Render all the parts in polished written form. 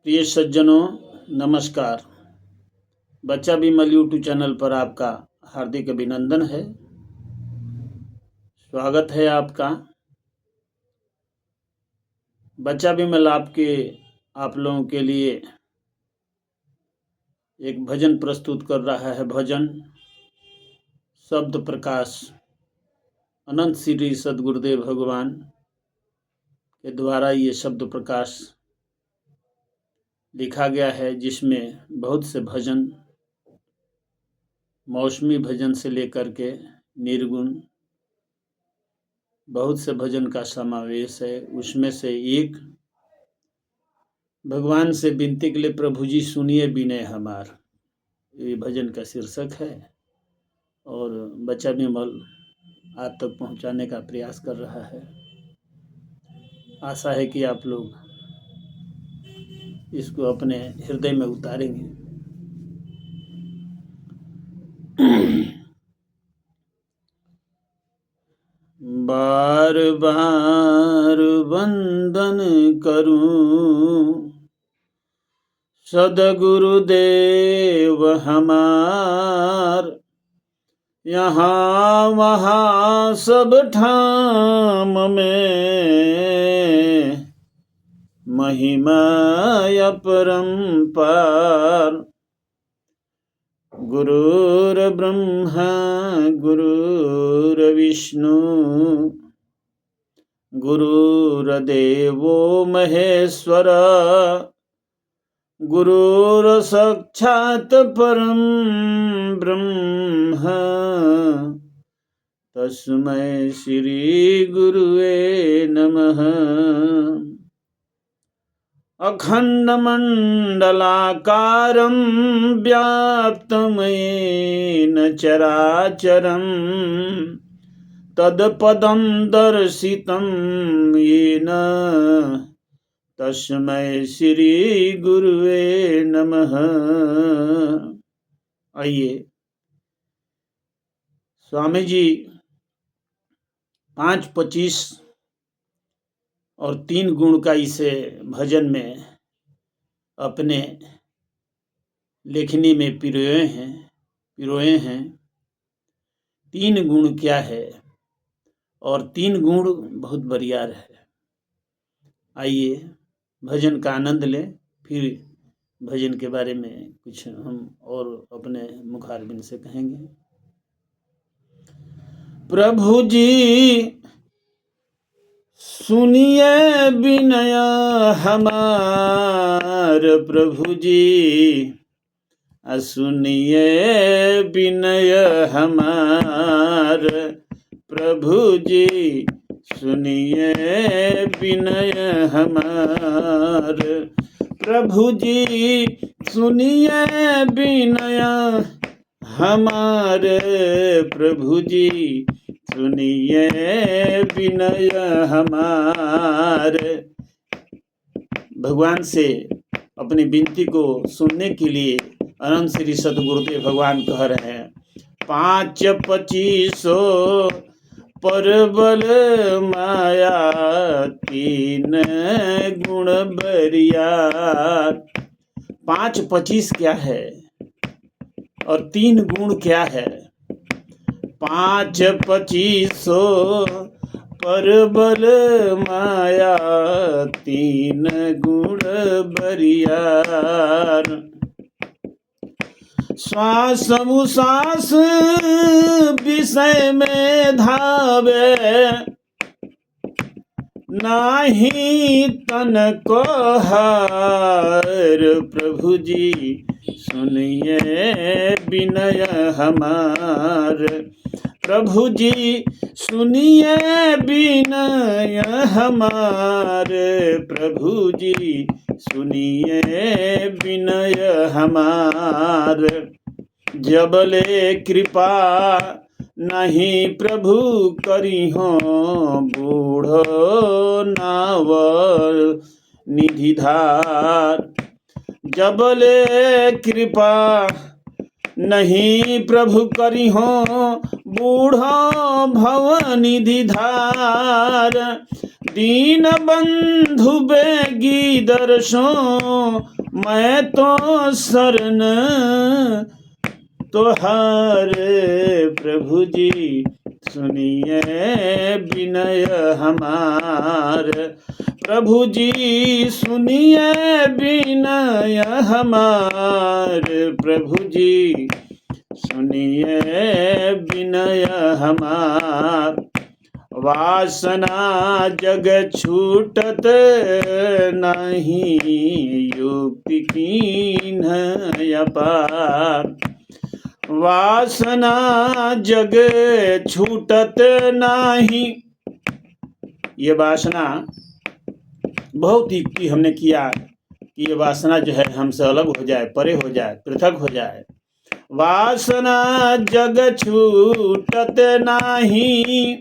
प्रिय सज्जनों, नमस्कार। बच्चा विमल यूट्यूब चैनल पर आपका हार्दिक अभिनंदन है। स्वागत है आपका। बच्चा विमल आप लोगों के लिए एक भजन प्रस्तुत कर रहा है। भजन शब्द प्रकाश अनंत श्री सद्गुरुदेव भगवान के द्वारा ये शब्द प्रकाश लिखा गया है, जिसमें बहुत से भजन, मौसमी भजन से लेकर के निर्गुण, बहुत से भजन का समावेश है। उसमें से एक भगवान से विनती के लिए, प्रभु जी सुनिए विनय हमार, ये भजन का शीर्षक है और बच्चा विमल आप तक पहुंचाने का प्रयास कर रहा है। आशा है कि आप लोग इसको अपने हृदय में उतारेंगे। बार बार वंदन करूं सद्गुरुदेव हमार, यहाँ वहाँ सब ठाम में महिमा अपरंपार। गुरुर्ब्रह्मा गुरुर्विष्णु गुरुर्देवो महेश्वर, गुरुर्साक्षात् परं ब्रह्म, तस्मै श्री गुरुवे नमः। अखण्डमण्डलाकारं व्याप्तं येन चराचरं, तत्पदं दर्शितं येन, तस्मै श्री गुरुवे नमः। आइए, स्वामी जी 5, 25 और 3 गुण का इसे भजन में अपने लेखनी में पिरोए हैं। 3 गुण क्या है और 3 गुण बहुत बरियार है। आइए भजन का आनंद लें, फिर भजन के बारे में कुछ हम और अपने मुखारबिंद से कहेंगे। प्रभु जी सुनिए विनय हमार, प्रभु जी सुनिए विनय हमार, प्रभु जी सुनिए विनय हमार, प्रभु जी सुनिए विनय हमार, प्रभु जी सुनिए विनय हमार। भगवान से अपनी विनती को सुनने के लिए अनंत श्री सद्गुरुदेव भगवान कह रहे हैं। 5, 25 परबल माया, 3 गुण बरियार। 5, 25 क्या है और 3 गुण क्या है? 5, 25 परबल माया, 3 गुण बरियार। श्वास उश्वास विषय में धावे, नाही तन को हार, प्रभु जी सुनिए विनय हमार, प्रभु जी सुनिए विनय हमार, प्रभु जी सुनिए विनय हमार। जबले कृपा नहीं प्रभु करी हो, बूढ़ो नावर निधिधार। जबले कृपा नहीं प्रभु करी हो, बूढ़ो भवनिधि धार। दीन बंधु बेगी दर्शो, मैं तो शरण तोहारे प्रभु जी, सुनिए विनय हमार। प्रभु जी सुनिए विनय हमार, प्रभु जी सुनिए विनय हमार। वासना जग छूटत नहीं, युक्ति कीन्ह अपार। वासना जग छूटत नहीं, ये वासना बहुत युक्ति हमने किया कि ये वासना जो है हमसे अलग हो जाए, परे हो जाए, पृथक हो जाए। वासना जग छूटत नहीं,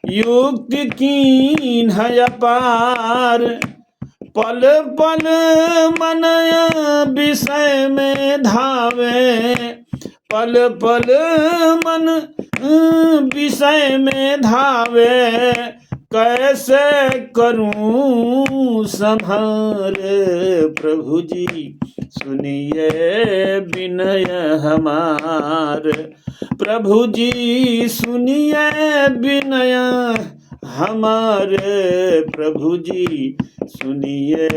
युक्ति कीन्ह अपार। पल पल मन विषय में धावे, पल पल मन विषय में धावे। कैसे करूं संहार, प्रभु जी सुनिए विनय हमार। प्रभु जी सुनिए विनय हमारे, प्रभु जी सुनिए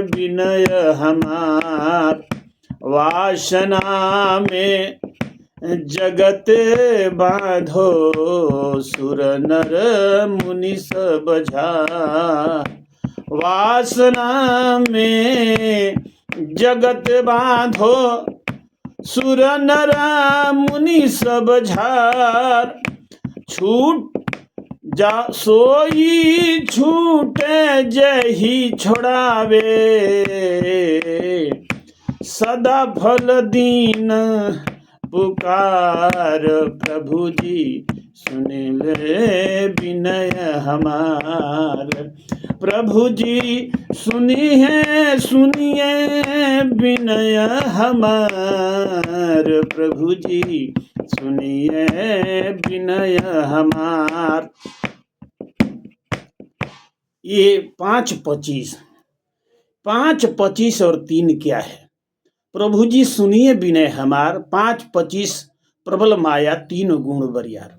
विनय हमार। वासना में जगत बांधो, सुर नर मुनि सब झार। वासना में जगत बांधो, सुर नर मुनि सब झार। छूट जा सोई छूटे जही छोड़ावे, सदा फल दीन पुकार। प्रभु जी सुन ले विनय हमार। प्रभु जी सुनिए सुनिए विनय हमार। प्रभु जी सुनिए विनय हमार। ये 5:25 5:25 और 3 क्या है? प्रभु जी सुनिए विनय हमार, 5:25 प्रबल माया 3 गुण बरियार।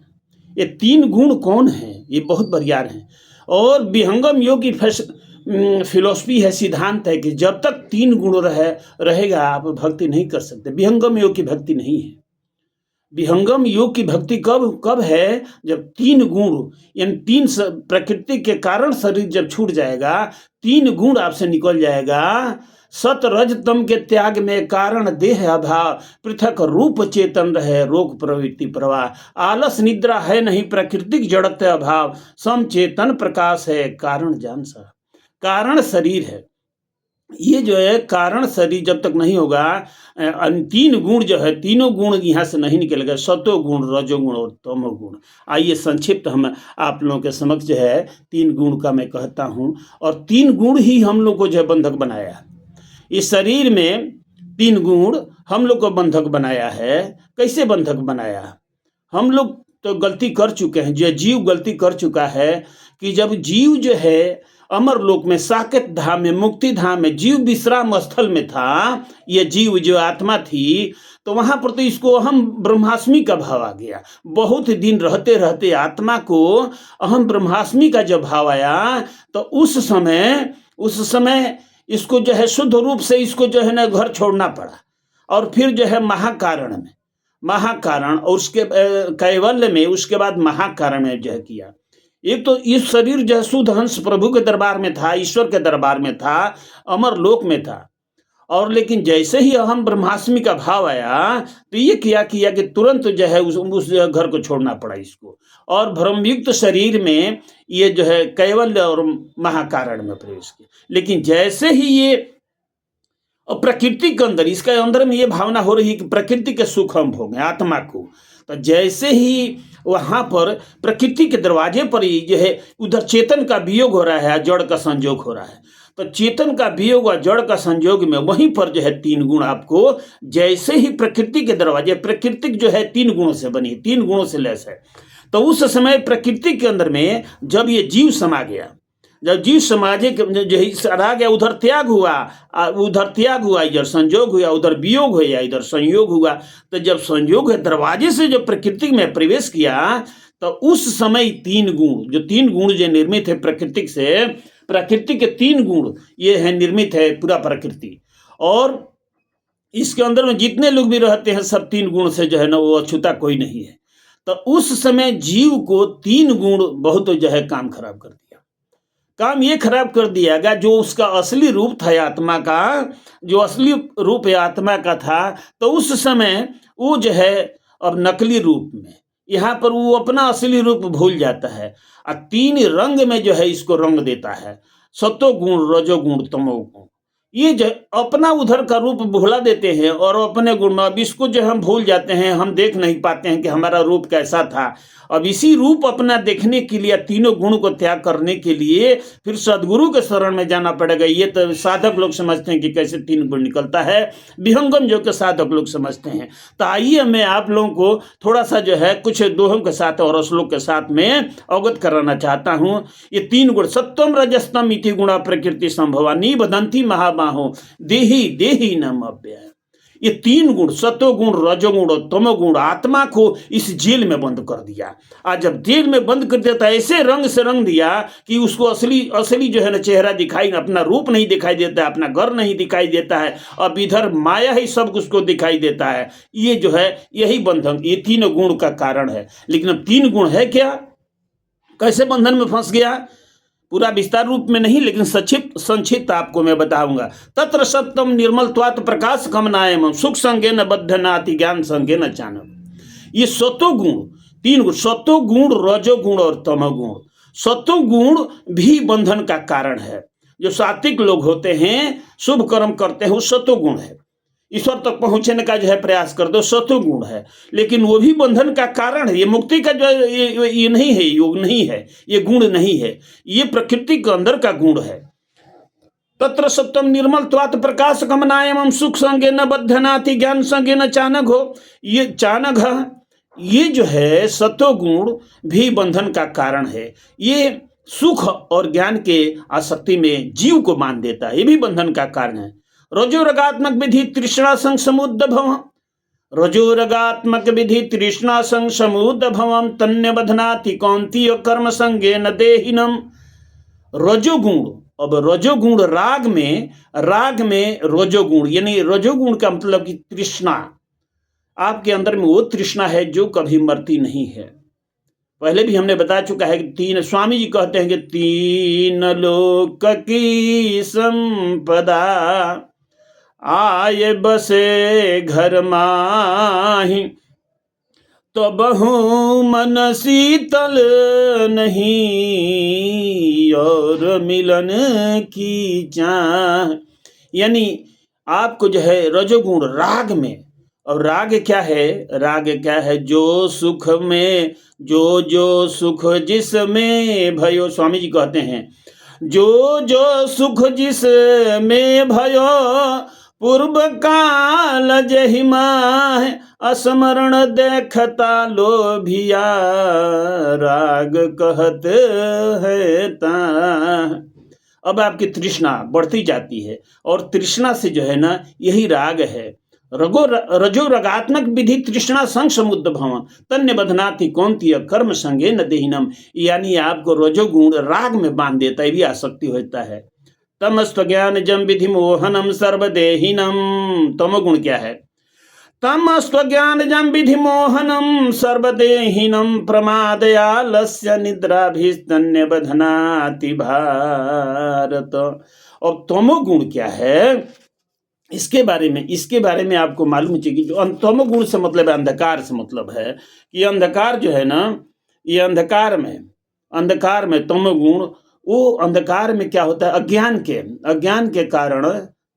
ये 3 गुण कौन है? ये बहुत बरियार हैं। और विहंगम योग की फिलॉसफी है, सिद्धांत है कि जब तक 3 गुण रहेगा आप भक्ति नहीं कर सकते। विहंगम योग की भक्ति नहीं है। विहंगम योग की भक्ति कब है? जब 3 गुण यानी 3 प्रकृति के कारण शरीर जब छूट जाएगा, 3 गुण आपसे निकल जाएगा। सत रज तम के त्याग में कारण देह अभाव, पृथक रूप चेतन रहे रोग प्रवृत्ति प्रवाह। आलस निद्रा है नहीं प्रकृतिक जड़त अभाव, सम चेतन प्रकाश है कारण जान सा। कारण शरीर है। ये जो है कारण शरीर जब तक नहीं होगा, 3 गुण जो है, तीनों गुण यहाँ से नहीं निकलेगा, सतो गुण, रजोगुण और तमो गुण। आइए संक्षिप्त हम आप लोगों के समक्ष जो है 3 गुण का मैं कहता हूँ। और 3 गुण ही हम लोग को जो है बंधक बनाया। इस शरीर में 3 गुण हम लोग को बंधक बनाया है। कैसे बंधक बनाया? हम लोग तो गलती कर चुके हैं, जो जीव गलती कर चुका है कि जब जीव जो है अमर लोक में, साकेत धाम में, मुक्ति धाम में, जीव विश्राम स्थल में था, ये जीव जो आत्मा थी, तो वहां पर तो इसको अहम ब्रह्मास्मि का भाव आ गया। बहुत दिन रहते रहते आत्मा को अहम ब्रह्मास्मि का जब भाव आया, तो उस समय इसको जो है शुद्ध रूप से इसको जो है ना घर छोड़ना पड़ा। और फिर जो है महाकारण और उसके कैवल्य में, उसके बाद महाकारण में जो है किया। एक तो इस शरीर जो है शुद्ध हंस प्रभु के दरबार में था, ईश्वर के दरबार में था, अमर लोक में था। और लेकिन जैसे ही अहम ब्रह्मास्मि का भाव आया, तो ये किया कि तुरंत जो है उस घर को छोड़ना पड़ा इसको, और भ्रमयुक्त शरीर में ये जो है कैवल्य और महाकारण में प्रवेश किया। लेकिन जैसे ही ये प्रकृति के अंदर, इसके अंदर में ये भावना हो रही है कि प्रकृति के सुख हम भोगें आत्मा को, तो जैसे ही वहां पर प्रकृति के दरवाजे पर ही जो है उधर चेतन का वियोग हो रहा है, जड़ का संयोग हो रहा है। तो चेतन का वियोग और जड़ का संयोग में वहीं पर जो है 3 गुण आपको, जैसे ही प्रकृति के दरवाजे, प्रकृतिक जो है 3 गुणों से बनी, 3 गुणों से लैस है। तो उस समय प्रकृति के अंदर में जब ये जीव समा गया, जब जीव सामाजिक जो रह गया, उधर त्याग हुआ, इधर संजोग हुआ, उधर वियोग हुआ, इधर संयोग हुआ। तो जब संयोग है, दरवाजे से जो प्रकृति में प्रवेश किया, तो उस समय तीन गुण जो निर्मित है प्रकृति से, प्रकृति के तीन गुण ये है, निर्मित है पूरा प्रकृति। और इसके अंदर में जितने लोग भी रहते हैं, सब तीन गुण से जो है ना, वो अछूता कोई नहीं है। तो उस समय जीव को तीन गुण बहुत जो है काम खराब कर दिया। काम ये खराब कर दिया गया, जो उसका असली रूप था आत्मा का, जो असली रूप आत्मा का था, तो उस समय वो जो है अब नकली रूप में, यहाँ पर वो अपना असली रूप भूल जाता है और तीन रंग में जो है इसको रंग देता है, सत्वगुण, रजोगुण, तमोगुण। ये जो अपना उधर का रूप भुला देते हैं और अपने गुण में, अब इसको जो हम भूल जाते हैं, हम देख नहीं पाते हैं कि हमारा रूप कैसा था। अब इसी रूप अपना देखने के लिए, तीनों गुण को त्याग करने के लिए फिर सदगुरु के शरण में जाना पड़ेगा। ये तो साधक लोग समझते हैं कि कैसे तीन गुण निकलता है, विहंगम जो के साधक लोग समझते हैं। तो आइए मैं आप लोगों को थोड़ा सा जो है कुछ दोहों के साथ और श्लोक के साथ में अवगत कराना चाहता हूँ। ये तीन गुण, सत्वम रजस्तम इति गुणा प्रकृति संभवा निबधन्ति महाबाहो देहि देहि नम अव्यय। ये तीन गुण, सत्वगुण, रजोगुण और तमोगुण, आत्मा को इस जेल में बंद कर दिया। आज जब जेल में बंद कर देता, ऐसे रंग से रंग दिया कि उसको असली जो है ना चेहरा दिखाई, अपना रूप नहीं दिखाई देता है, अपना घर नहीं दिखाई देता है। अब इधर माया ही सब कुछ को दिखाई देता है। ये जो है यही बंधन, ये तीन गुण का कारण है। लेकिन अब तीन गुण है क्या, कैसे बंधन में फंस गया, पूरा विस्तार रूप में नहीं, लेकिन संक्षिप्त आपको मैं बताऊंगा। तत्र सत्यम निर्मलत्वात् प्रकाश कमनायम सुख संगे न बद्धनाति ज्ञान संगे न चानक। ये सत्वगुण, तीन गुण, सत्वगुण, रजोगुण और तमोगुण। सत्वगुण भी बंधन का कारण है। जो सात्विक लोग होते हैं, शुभ कर्म करते हैं, वो सत्वगुण है। ईश्वर तक पहुंचने का जो है प्रयास कर दो, सत्वगुण है। लेकिन वो भी बंधन का कारण है। ये मुक्ति का जो ये नहीं है, योग नहीं है, ये गुण नहीं है, ये प्रकृति के अंदर का गुण है। तत्र सत्यम निर्मलत्वात् प्रकाश कमनायम सुख संगे न बद्धनाति ज्ञान संगे न चानक हो। ये चानक है, ये जो है सत्वगुण भी बंधन का कारण है। ये सुख और ज्ञान के आसक्ति में जीव को बांध देता है, ये भी बंधन का कारण है। रजोरगात्मक विधि तृष्णा संग समुद्भव, रजोरगात्मक विधि तृष्णा संग समुद्भवम तन्य बधनाति कौंतीय कर्म संगे न देहिनम। रजोगुण, अब रजोगुण राग में रजोगुण, यानी रजोगुण का मतलब कि तृष्णा, आपके अंदर में वो तृष्णा है जो कभी मरती नहीं है। पहले भी हमने बता चुका है कि तीन, स्वामी जी कहते हैं कि तीन लोक की संपदा आए बसे घर माही, तो बहु मन शीतल नहीं और मिलन की चाह। यानी आपको जो है रजोगुण राग में, और राग क्या है, राग क्या है, जो सुख में, जो सुख जिसमें भयो, स्वामी जी कहते हैं जो सुख जिसमें भयो पूर्व काल जहिमा असमरण देखता लोभिया राग कहत है ता। अब आपकी तृष्णा बढ़ती जाती है, और तृष्णा से जो है ना, यही राग है। रजो रगात्मक विधि तृष्णा संग समुद्भव तन्य बधनाति कौंतीय कर्म संगे न देहिनम। यानी आपको रजोगुण राग में बांध देता है, भी आसक्ति होता है। तमस्व ज्ञान जम विधि मोहनम सर्वदेहिनम। तमोगुण क्या है, तमस्व ज्ञान जम विधि मोहनम सर्वदेहिनम प्रमादयालस्य निद्राभिस्तन्य बधनाति भारत। और तमोगुण क्या है, इसके बारे में आपको मालूम चाहिए कि जो तमोगुण से मतलब अंधकार से मतलब है कि अंधकार जो है ना, ये अंधकार में तमोगुण, वो अंधकार में क्या होता है, अज्ञान के कारण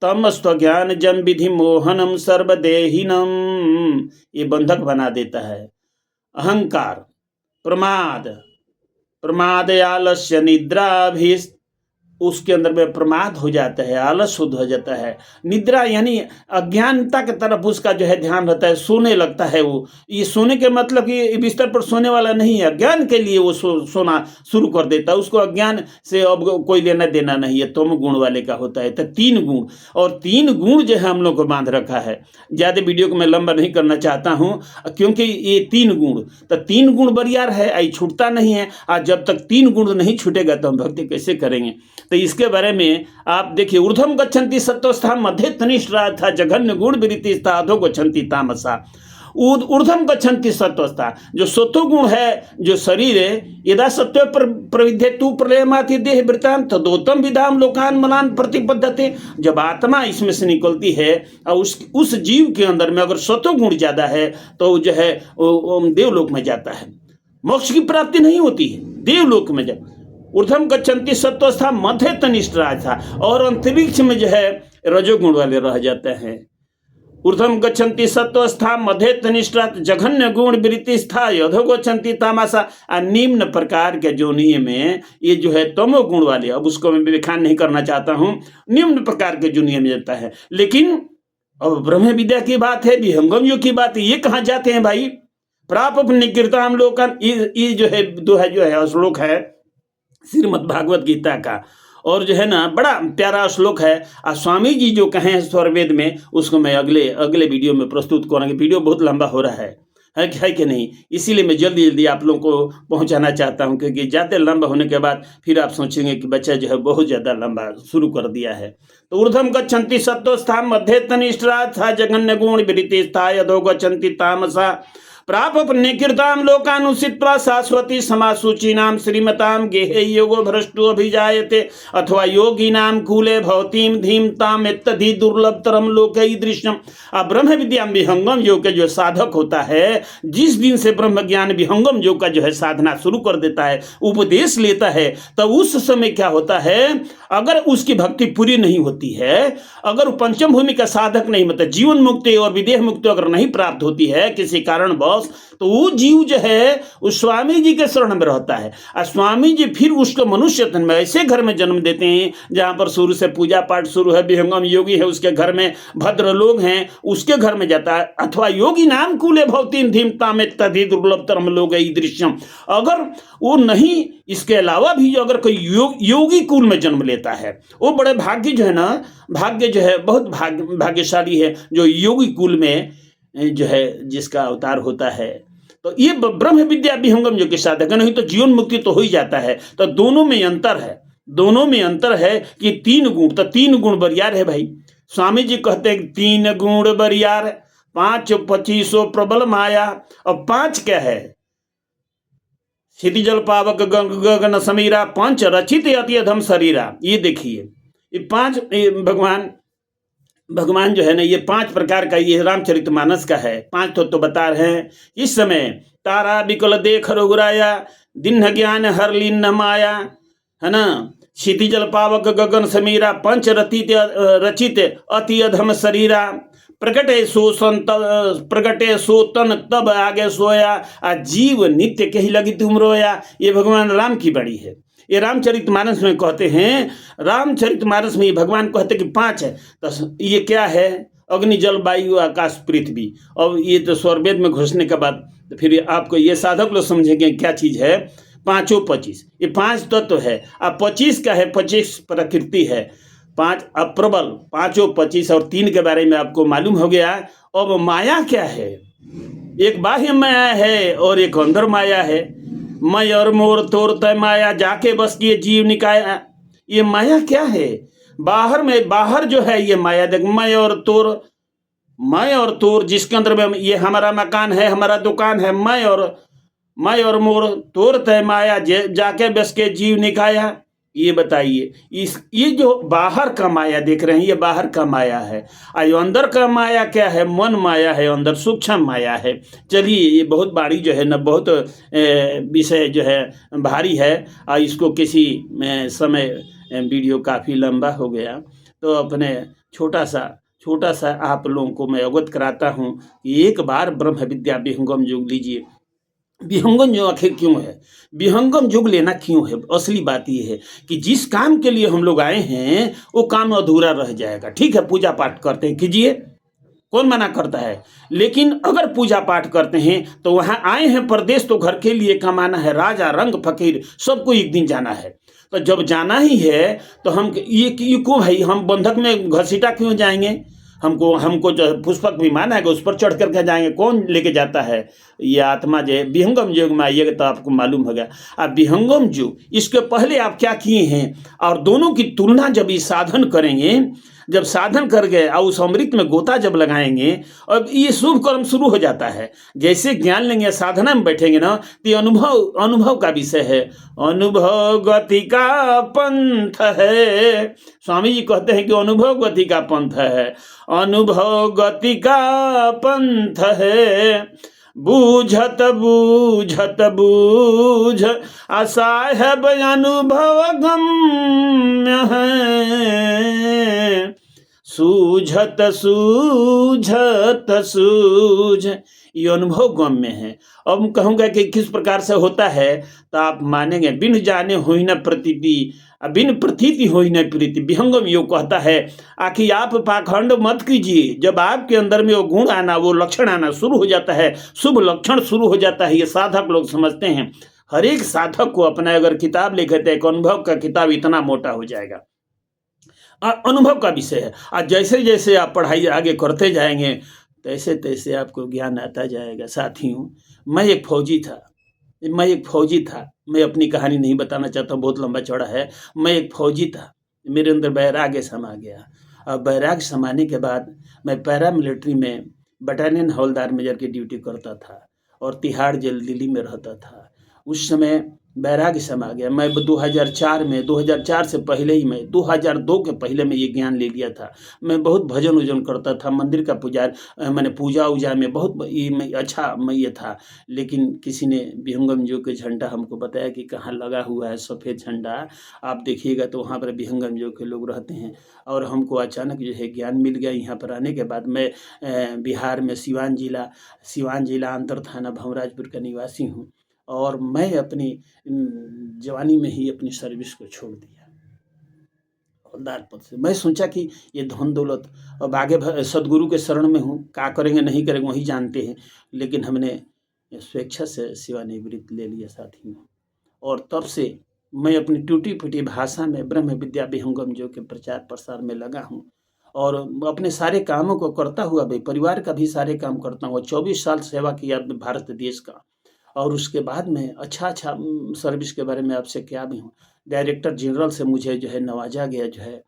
तमस्व ज्ञान जम विधि मोहनम सर्वदेहिनम, ये बंधक बना देता है। अहंकार, प्रमाद आलस्य निद्राभिस्त उसके अंदर में प्रमाद हो जाता है, आलस हो जाता है, निद्रा यानी अज्ञानता की तरफ उसका जो है ध्यान रहता है, सोने लगता है वो। ये सोने के मतलब कि बिस्तर पर सोने वाला नहीं है, अज्ञान के लिए वो सोना शुरू कर देता है, उसको अज्ञान से अब कोई लेना देना नहीं है, तुम गुण वाले का होता है। तो 3 गुण, और 3 गुण जो है हम लोग को बांध रखा है। ज़्यादा वीडियो को मैं लंबा नहीं करना चाहता हूँ, क्योंकि ये 3 गुण, तो 3 गुण बरियार है, आई छूटता नहीं है। आज जब तक 3 गुण नहीं छूटेगा तो हम भक्ति कैसे करेंगे? तो इसके बारे में आप देखिए, ऊर्ध्वम गच्छन्ति सत्वस्था, मध्ये तनिष्ठा था, जघन्य गुण विरिति स्था, अधो गच्छन्ति तामसा। ऊर्ध्वम गच्छन्ति सत्वस्था, जो सत्व गुण है, जो शरीर है, यदा सत्व प्रविद्धे तू प्रलयमाति देह वृताम तदोत्तम विधाम लोकान मलान प्रतिपद्धते। जब आत्मा इसमें से निकलती है और उस जीव के अंदर में अगर सत्व गुण ज्यादा है तो जो है देवलोक में जाता है, मोक्ष की प्राप्ति नहीं होती है, देवलोक में जाता। ऊर्ध्वम गच्छन्ति सत्वस्था, मध्य तनिष्ठा था, और अंतरिक्ष में जो है रजोगुण वाले रह जाते हैं। ऊर्ध्वम गच्छन्ति सत्वस्था, मध्य तनिष्ठा, जघन्य गुण वृत्ति स्था, अधो गच्छन्ति तामसा। निम्न प्रकार के जोनिये में ये जो है तमो गुण वाले, अब उसको मैं व्याख्यान नहीं करना चाहता हूँ, निम्न प्रकार के जोनिये में जाता है। लेकिन अब ब्रह्म विद्या की बात है, विहंगम योग की बात है, ये कहाँ जाते हैं भाई? प्राप निकृताम लोकन, ये जो है दोहा जो है श्लोक है श्रीमद् भागवत गीता का, और जो है ना बड़ा प्यारा श्लोक है। और स्वामी जी जो कहे हैं स्वरवेद में, उसको मैं अगले वीडियो में प्रस्तुत करूँगा। वीडियो बहुत लंबा हो रहा है कि नहीं, इसीलिए मैं जल्दी आप लोगों को पहुंचाना चाहता हूं, क्योंकि ज़्यादा लंबा होने के बाद फिर आप सोचेंगे कि बच्चा जो है बहुत ज़्यादा लंबा शुरू कर दिया है। तो ऊर्ध्वम गच्छन्ति सत्वस्था, मध्ये तनिष्ठा था, जघन्य गुण विरिति स्था, अधो गच्छन्ति तामसा। प्राप निकृताम लोकानुसित्वा शाश्वती समासूचीनाम श्रीमताम गेहे योगो भ्रष्टो अभिजायते, अथवा योगीनाम कूले भवतीम धीमताम इत्तधि दुर्लभतरम लोके दृश्यम। अब ब्रह्म विद्या विहंगम योग का जो साधक होता है, जिस दिन से ब्रह्म ज्ञान विहंगम योग का जो है साधना शुरू कर देता है, उपदेश लेता है, तो उस समय क्या होता है, अगर उसकी भक्ति पूरी नहीं होती है, अगर पंचम भूमि का साधक नहीं, मतलब जीवन मुक्ति और विदेह मुक्ति अगर नहीं प्राप्त होती है किसी कारणवश, तो वो जीव जो है उस स्वामी जी के शरण में रहता है। और स्वामी जी फिर उसको मनुष्य तन में ऐसे घर में जन्म देते हैं जहां पर शुरू से पूजा पाठ शुरू है, विहंगम योगी है उसके घर में, भद्र लोग हैं उसके घर में जाता है। अथवा योगी नाम कूले भवतीन धीमता में तधि दुर्लभतरम लोग दृश्यम। अगर वो नहीं, इसके अलावा भी अगर कोई योगी कुल में जन्म लेता है, वो बड़े भाग्य जो है ना, भाग्य जो है बहुत भाग्यशाली है जो योगी कुल में जो है जिसका अवतार होता है। तो ये ब्रह्म विद्या विहंगम योग के साधक, नहीं तो जीवन मुक्ति तो हो ही जाता है। तो दोनों में अंतर है, दोनों में अंतर है कि 3 गुण, तो 3 गुण बरियार है भाई। स्वामी जी कहते हैं 3 गुण बरियार, 5 25 प्रबल माया। और 5 क्या है? क्षिति जल पावक गगन समीरा, 5 रचित अति अधम शरीरा। ये देखिए, ये 5 भगवान जो है ना, ये 5 प्रकार का, ये रामचरितमानस का है। 5 तो बता रहे हैं। इस समय तारा बिकल देख रघुराया, दिन ज्ञान हर लीन माया, है ना, क्षितिजल पावक गगन समीरा, 5 रचित अति अधम शरीरा, प्रगटे सोतन तब आगे सोया, जीव नित्य कही लगी तुम रोया। ये भगवान राम की बड़ी है। ये रामचरितमानस में कहते हैं, रामचरितमानस में ये भगवान कहते कि 5 है। तो ये क्या है? अग्नि जल वायु आकाश पृथ्वी। और ये तो स्वरवेद में घुसने के बाद फिर आपको ये साधक लोग समझेंगे क्या चीज़ है। 5 25, ये 5 तत्व है। अब 25 का है, 25 प्रकृति है, 5 अप्रबल, 5 25 और 3 के बारे में आपको मालूम हो गया। अब माया क्या है? एक बाह्य माया है और एक अंदर माया है। मैं और मोर तोर तय माया, जाके बस किए जीव निकाया। ये माया क्या है? बाहर में, बाहर जो है ये माया, देख, मैं और तोर जिसके अंदर में ये हमारा मकान है, हमारा दुकान है, मैं और मोर तोर तय माया, जाके बस के जीव निकाया। ये बताइए, ये जो बाहर का माया देख रहे हैं, ये बाहर का माया है। और अंदर का माया क्या है? मन माया है, अंदर सूक्ष्म माया है। चलिए, ये बहुत बड़ी जो है ना, बहुत विषय जो है भारी है, और इसको किसी समय, वीडियो काफ़ी लंबा हो गया, तो अपने छोटा सा आप लोगों को मैं अवगत कराता हूँ कि एक बार ब्रह्म विद्या विहंगम योग लीजिए, विहंगम युग आखिर क्यों है, विहंगम युग लेना क्यों है? असली बात ये है कि जिस काम के लिए हम लोग आए हैं वो काम अधूरा रह जाएगा। ठीक है, पूजा पाठ करते हैं, कीजिए, कौन मना करता है, लेकिन अगर पूजा पाठ करते हैं तो वहाँ आए हैं परदेश तो घर के लिए कमाना है। राजा रंग फकीर सबको एक दिन जाना है, तो जब जाना ही है तो हम ये क्यों भाई, हम बंधक में घसीटा क्यों जाएंगे? हमको हमको जो पुष्पक विमान है उस पर चढ़ करके जाएंगे, कौन लेके जाता है? ये आत्मा जो है विहंगम युग में आइएगा तो आपको मालूम होगा। अब विहंगम युग, इसके पहले आप क्या किए हैं और दोनों की तुलना जब ये साधन करेंगे, जब साधन कर गए और उस अमृत में गोता जब लगाएंगे, अब ये शुभ कर्म शुरू हो जाता है। जैसे ज्ञान लेंगे, साधना में बैठेंगे ना, तो अनुभव अनुभव का विषय है। अनुभव गति का पंथ है, स्वामी जी कहते हैं कि अनुभव गति का पंथ है, अनुभव गति का पंथ है, बूझत बूझत बूझ असाहब अनुभव गम्य है, सूझत सूझत सूझ, ये अनुभव गम्य है। अब मैं कहूँगा कि किस प्रकार से होता है तो आप मानेंगे। बिन जाने होई न प्रतीति, बिन प्रतीति होई न प्रीति, विहंगम योग कहता है आखिर आप पाखंड मत कीजिए। जब आपके अंदर में वो गुण आना, वो लक्षण आना शुरू हो जाता है, शुभ लक्षण शुरू हो जाता है, ये साधक लोग समझते हैं। हर एक साधक को अपना अगर किताब लिखे थे, एक अनुभव का किताब इतना मोटा हो जाएगा, अनुभव का विषय है। और जैसे जैसे आप पढ़ाई आगे करते जाएंगे तैसे तैसे आपको ज्ञान आता जाएगा। साथियों, मैं एक फौजी था, मैं अपनी कहानी नहीं बताना चाहता हूँ, बहुत लंबा चौड़ा है। मैं एक फौजी था, मेरे अंदर वैराग्य समा गया। और वैराग्य समाने के बाद मैं पैरामिलिट्री में बटालियन हवलदार मेजर की ड्यूटी करता था और तिहाड़ जेल दिल्ली में रहता था। उस समय वैराग्य समा गया। मैं 2004 से पहले ही, मैं 2002 के पहले में ये ज्ञान ले लिया था। मैं बहुत भजन उजन करता था, मंदिर का मैंने पूजा उजा में बहुत अच्छा मैं ये था। लेकिन किसी ने विहंगम योग के झंडा हमको बताया कि कहाँ लगा हुआ है सफ़ेद झंडा, आप देखिएगा तो वहाँ पर विहंगम योग के लोग रहते हैं। और हमको अचानक जो है ज्ञान मिल गया। यहाँ पर आने के बाद मैं बिहार में सिवान जिला अंतर थाना भंवराजपुर का निवासी हूँ। और मैं अपनी जवानी में ही अपनी सर्विस को छोड़ दिया हवलदार पद से। मैं सोचा कि ये धन दौलत, अब आगे सदगुरु के शरण में हूँ, क्या करेंगे नहीं करेंगे वही जानते हैं। लेकिन हमने स्वेच्छा से सेवानिवृत्त ले लिया साथियों। और तब से मैं अपनी टूटी फूटी भाषा में ब्रह्म विद्या विहंगम योग के प्रचार प्रसार में लगा हूँ। और अपने सारे कामों को करता हुआ भी परिवार का भी सारे काम करता हूँ। 24 साल सेवा किया भारत देश का। और उसके बाद में अच्छा सर्विस के बारे में आपसे क्या भी हूँ। डायरेक्टर जनरल से मुझे जो है नवाजा गया, जो है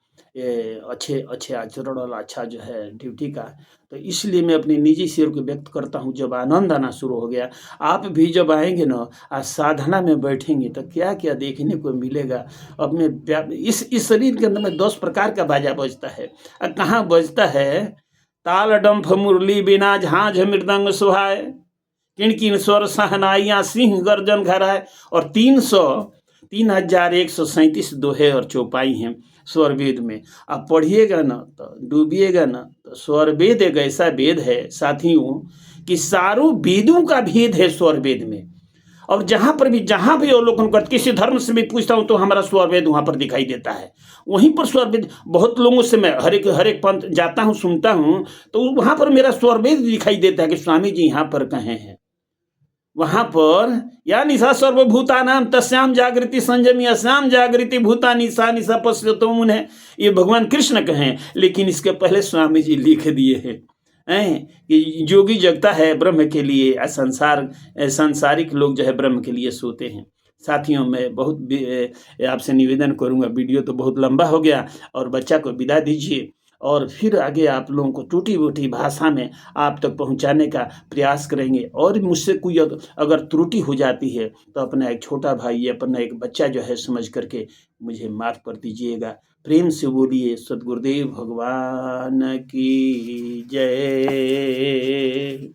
अच्छे आचरण और अच्छा जो है ड्यूटी का। तो इसलिए मैं अपनी निजी शेर को व्यक्त करता हूँ। जब आनंद आना शुरू हो गया, आप भी जब आएंगे ना, आज साधना में बैठेंगे तो क्या क्या देखने को मिलेगा। अपने इस शरीर के अंदर में 10 प्रकार का बाजा बजता है। कहाँ बजता है? ताल डंफ मुरली बिना झांझ मृदंग सुहाए, किणकिन स्वर सहनाइयाँ सिंह गर्जन घराए। और 3137 दोहे और चौपाई हैं स्वर वेद में। आप पढ़िएगा ना तो डूबिएगा ना। तो स्वर वेद एक ऐसा वेद है साथियों कि सारों वेदों का भेद है स्वर वेद में। और जहाँ भी अवलोकन कर, किसी धर्म से भी पूछता हूँ तो हमारा स्वर वेद वहाँ पर दिखाई देता है। वहीं पर स्वर वेद, बहुत लोगों से मैं हर एक पंथ जाता हूँ, सुनता हूँ, तो वहाँ पर मेरा स्वर वेद दिखाई देता है कि स्वामी जी यहाँ पर कहे हैं। वहाँ पर या निशा सर्वभूतानां तस्याम जागृति संयमी अस्याम जागृति भूतानि सा निशा पश्यतो मुने, ये भगवान कृष्ण कहें। लेकिन इसके पहले स्वामी जी लिख दिए हैं कि योगी जगता है ब्रह्म के लिए, सांसारिक लोग जो है ब्रह्म के लिए सोते हैं। साथियों, मैं बहुत आपसे निवेदन करूंगा, वीडियो तो बहुत लंबा हो गया, और बच्चा को विदा दीजिए और फिर आगे आप लोगों को टूटी फूटी भाषा में आप तक पहुंचाने का प्रयास करेंगे। और मुझसे कोई अगर त्रुटि हो जाती है तो अपना एक छोटा भाई, अपना एक बच्चा जो है समझ करके मुझे माफ़ कर दीजिएगा। प्रेम से बोलिए सद्गुरुदेव भगवान की जय।